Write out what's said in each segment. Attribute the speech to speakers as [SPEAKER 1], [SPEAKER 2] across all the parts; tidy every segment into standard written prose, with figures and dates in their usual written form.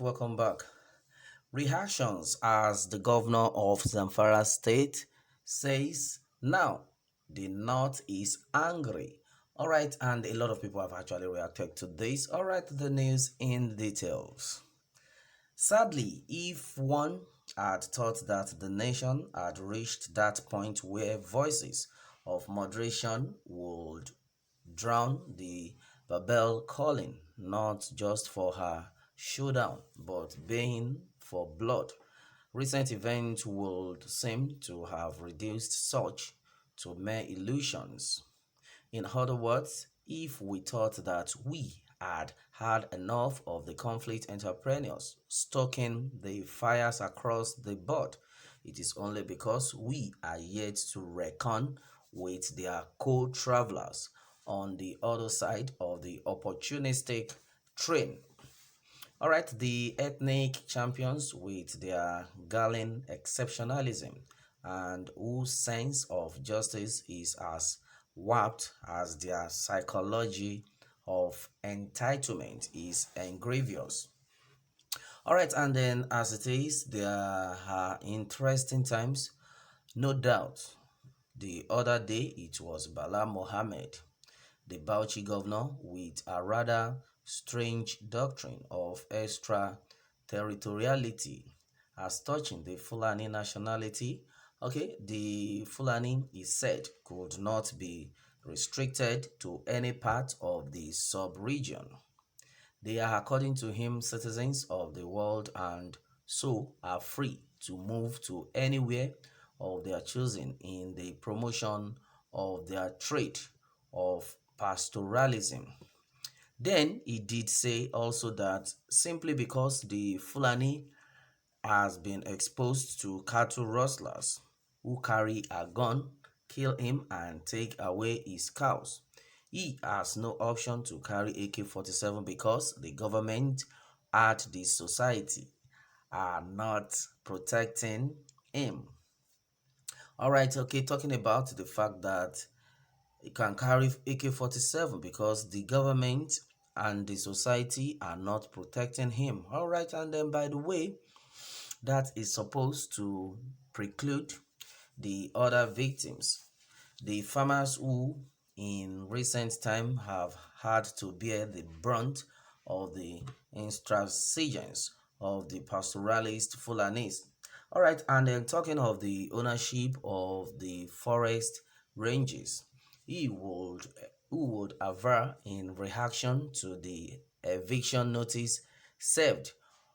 [SPEAKER 1] welcome back. Reactions as the governor of Zamfara state says now the north is angry. All right, and a lot of people have actually reacted to this. All right, the news in details. Sadly, if one had thought that the nation had reached that point where voices of moderation would drown the Babel calling, not just for her showdown, but baying for blood, recent events would seem to have reduced such to mere illusions. In other words, if we thought that we had had enough of the conflict entrepreneurs stoking the fires across the board, it is only because we are yet to reckon with their co-travelers on the other side of the opportunistic train. All right, the ethnic champions with their galling exceptionalism and whose sense of justice is as warped as their psychology of entitlement is engravous. All right, and then as it is, there are interesting times, no doubt. The other day it was Bala Mohammed, the Bauchi governor, with a rather strange doctrine of extraterritoriality as touching the Fulani nationality. Okay, the Fulani is said could not be restricted to any part of the sub-region. They are, according to him, citizens of the world and so are free to move to anywhere of their choosing in the promotion of their trade of pastoralism. Then he did say also that simply because the Fulani has been exposed to cattle rustlers who carry a gun, kill him, and take away his cows, he has no option to carry AK-47 because the government and the society are not protecting him. All right, okay, talking about the fact that he can carry AK-47 because the government and the society are not protecting him. All right, and then by the way, that is supposed to preclude the other victims, the farmers who in recent time have had to bear the brunt of the intransigence of the pastoralist Fulanis. All right, and then talking of the ownership of the forest ranges, he would who would aver in reaction to the eviction notice served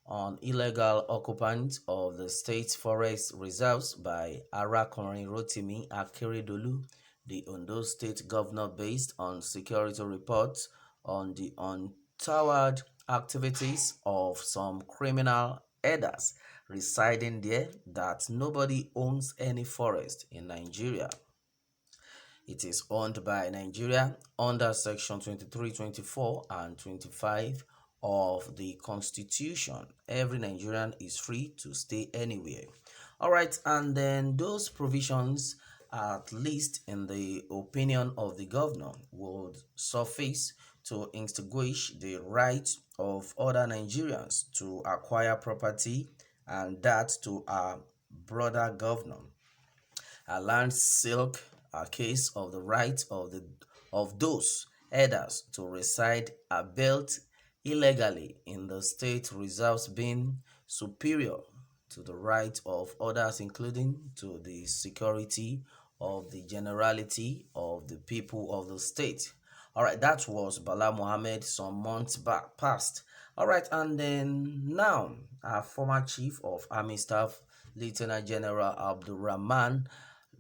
[SPEAKER 1] on illegal occupants of the state forest reserves by Arakunrin Rotimi Akeredolu, the Ondo State governor, based on security reports on the untoward activities of some criminal herders residing there, that nobody owns any forest in Nigeria. It is owned by Nigeria under Section 23, 24, and 25 of the Constitution. Every Nigerian is free to stay anywhere. All right, and then those provisions, at least in the opinion of the governor, would suffice to extinguish the right of other Nigerians to acquire property, and that to our brother governor. A land silk a case of the right of those herders to reside are built illegally in the state reserves being superior to the right of others, including to the security of the generality of the people of the state. All right, that was Bala Mohammed some months back past. All right, and then now our former chief of army staff, Lieutenant General Abdulrahman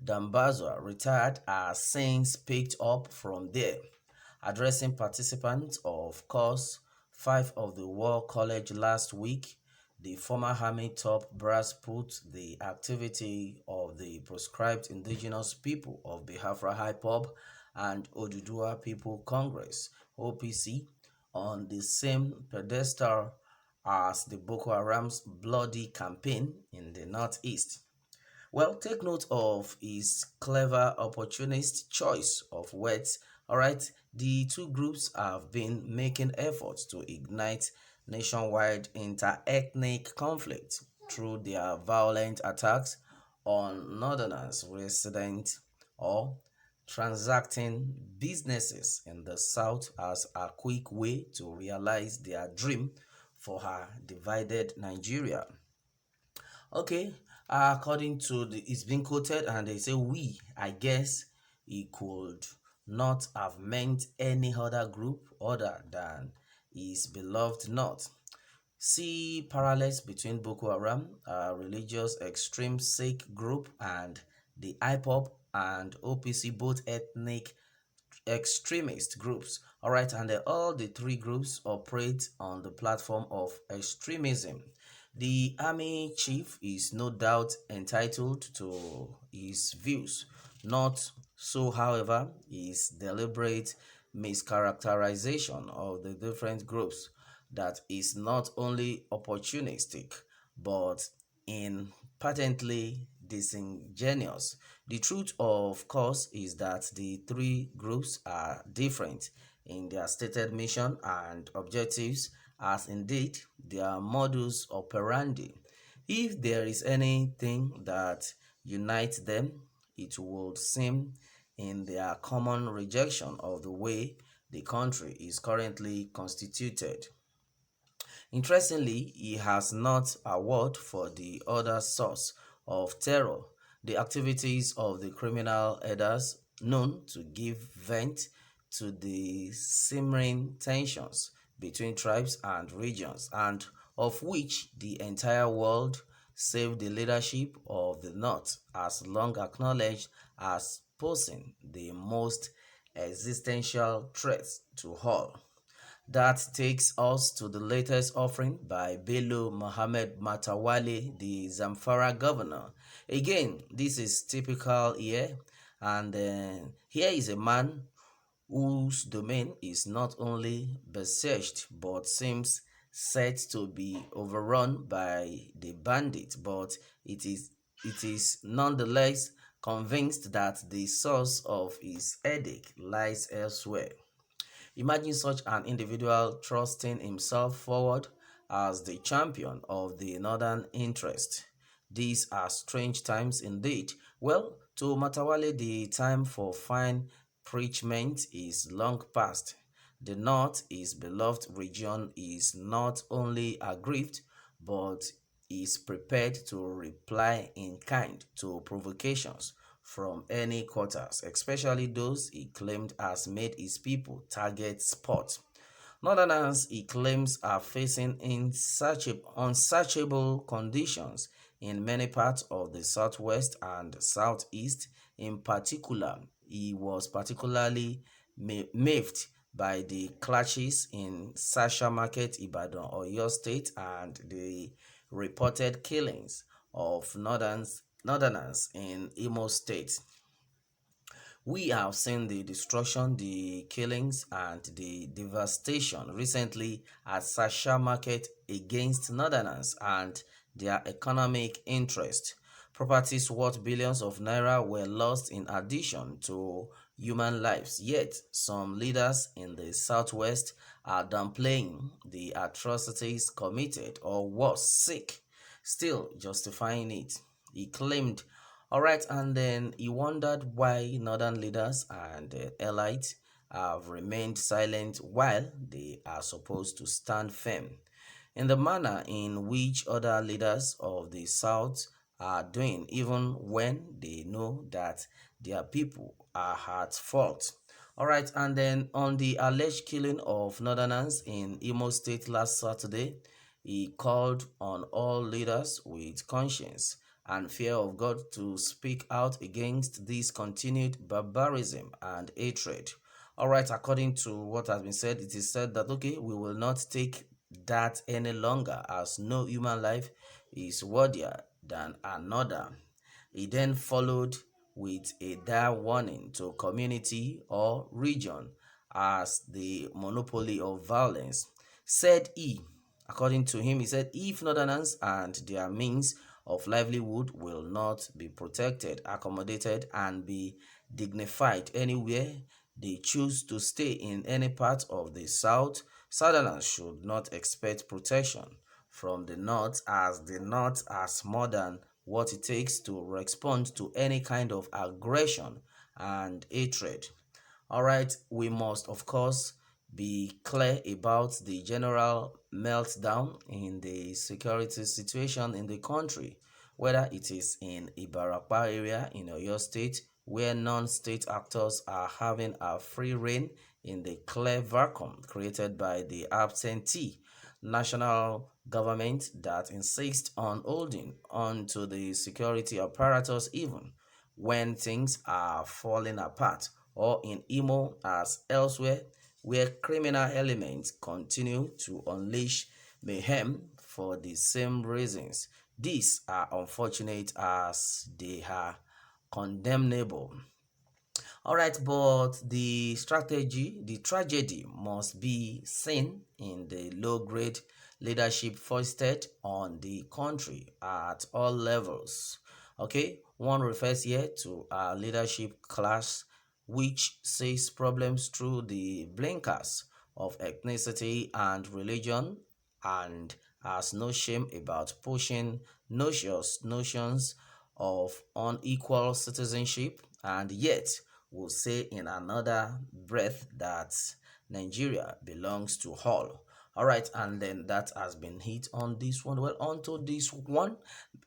[SPEAKER 1] Dambazwa, retired, has since picked up from there, addressing participants of course 5 of the War College last week. The former army top brass put the activity of the proscribed indigenous people of Biafra IPOB and Odudua People Congress OPC on the same pedestal as the Boko Haram's bloody campaign in the northeast. Well, take note of his clever opportunist choice of words. All right, the two groups have been making efforts to ignite nationwide inter-ethnic conflict through their violent attacks on northerners resident or transacting businesses in the south as a quick way to realize their dream for her divided Nigeria. Okay, according to it's been quoted, and they say we, I guess he could not have meant any other group other than his beloved North. See parallels between Boko Haram, a religious extreme Sikh group, and the IPOP and OPC, both ethnic extremist groups. All right, and all the three groups operate on the platform of extremism. The army chief is no doubt entitled to his views, not so, however, his deliberate mischaracterization of the different groups that is not only opportunistic but in patently disingenuous. The truth, of course, is that the three groups are different in their stated mission and objectives, as indeed their modus operandi. If there is anything that unites them, it would seem in their common rejection of the way the country is currently constituted. Interestingly, he has not a word for the other source of terror, the activities of the criminal headers known to give vent to the simmering tensions between tribes and regions, and of which the entire world, save the leadership of the North, has long acknowledged as posing the most existential threat to all. That takes us to the latest offering by Bello Mohammed Matawalle, the Zamfara governor. Again, this is typical here, and here is a man whose domain is not only besieged but seems set to be overrun by the bandit, but it is nonetheless convinced that the source of his headache lies elsewhere. Imagine such an individual thrusting himself forward as the champion of the northern interest. These are strange times indeed. Well, to Matawalle, the time for fine preachment is long past. The North, his beloved region, is not only aggrieved, but is prepared to reply in kind to provocations from any quarters, especially those he claimed has made his people target spot. Northerners, he claims, are facing unsearchable conditions in many parts of the southwest and southeast. In particular, he was particularly miffed by the clashes in Sasha Market, Ibadan, Oyo State, and the reported killings of northerners in Imo State. We have seen the destruction, the killings, and the devastation recently at Sasha Market against northerners and their economic interest. Properties worth billions of naira were lost in addition to human lives, yet some leaders in the southwest are downplaying the atrocities committed, or worse, sick, still justifying it. He claimed, all right, and then he wondered why northern leaders and elites have remained silent while they are supposed to stand firm in the manner in which other leaders of the South are doing, even when they know that their people are at fault. All right, and then on the alleged killing of Northerners in Imo State last Saturday, he called on all leaders with conscience and fear of God to speak out against this continued barbarism and hatred. All right, according to what has been said, it is said that, okay, we will not take that any longer, as no human life is worthier than another. He then followed with a dire warning to community or region as the monopoly of violence. Said he, according to him, he said, if northerners and their means of livelihood will not be protected, accommodated, and be dignified anywhere, they choose to stay in any part of the South, Southerners should not expect protection from the North has more than what it takes to respond to any kind of aggression and hatred. All right, we must, of course, be clear about the general meltdown in the security situation in the country, whether it is in Ibarapa area in Oyo State, where non-state actors are having a free reign in the clear vacuum created by the absentee national government that insists on holding on to the security apparatus even when things are falling apart, or in Imo as elsewhere, where criminal elements continue to unleash mayhem for the same reasons. These are unfortunate as they are condemnable. All right, but the tragedy must be seen in the low grade leadership foisted on the country at all levels. Okay, one refers here to a leadership class which sees problems through the blinkers of ethnicity and religion and has no shame about pushing notions of unequal citizenship, and yet will say in another breath that Nigeria belongs to all. All right, and then that has been hit on this one. Well, onto this one,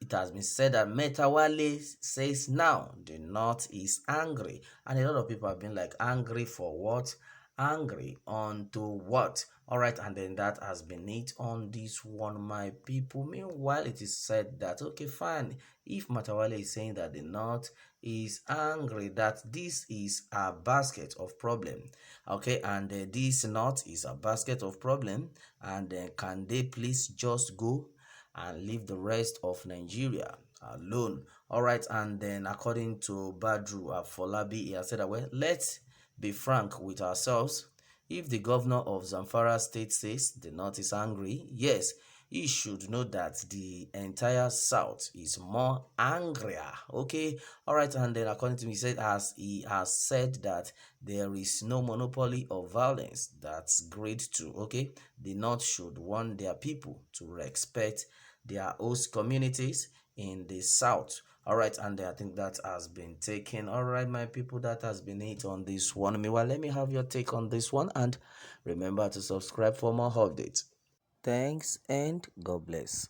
[SPEAKER 1] it has been said that Metawalle says now the North is angry, and a lot of people have been like, angry for what? Angry onto what? All right, and then that has been it on this one, my people. Meanwhile, it is said that okay, fine, if Matawalle is saying that the North is angry, that this is a basket of problem, okay, and this North is a basket of problem, and can they please just go and leave the rest of Nigeria alone? All right, and then according to Badru Afolabi, he has said that, well, let's be frank with ourselves. If the governor of Zamfara state says the North is angry, yes, he should know that the entire South is more angrier. Okay, all right, and then according to me, he has said that there is no monopoly of violence. That's great too. Okay, the North should want their people to respect their host communities in the South. All right, and I think that has been taken. All right, my people, that has been it on this one. Meanwhile, let me have your take on this one, and remember to subscribe for more updates. Thanks and God bless.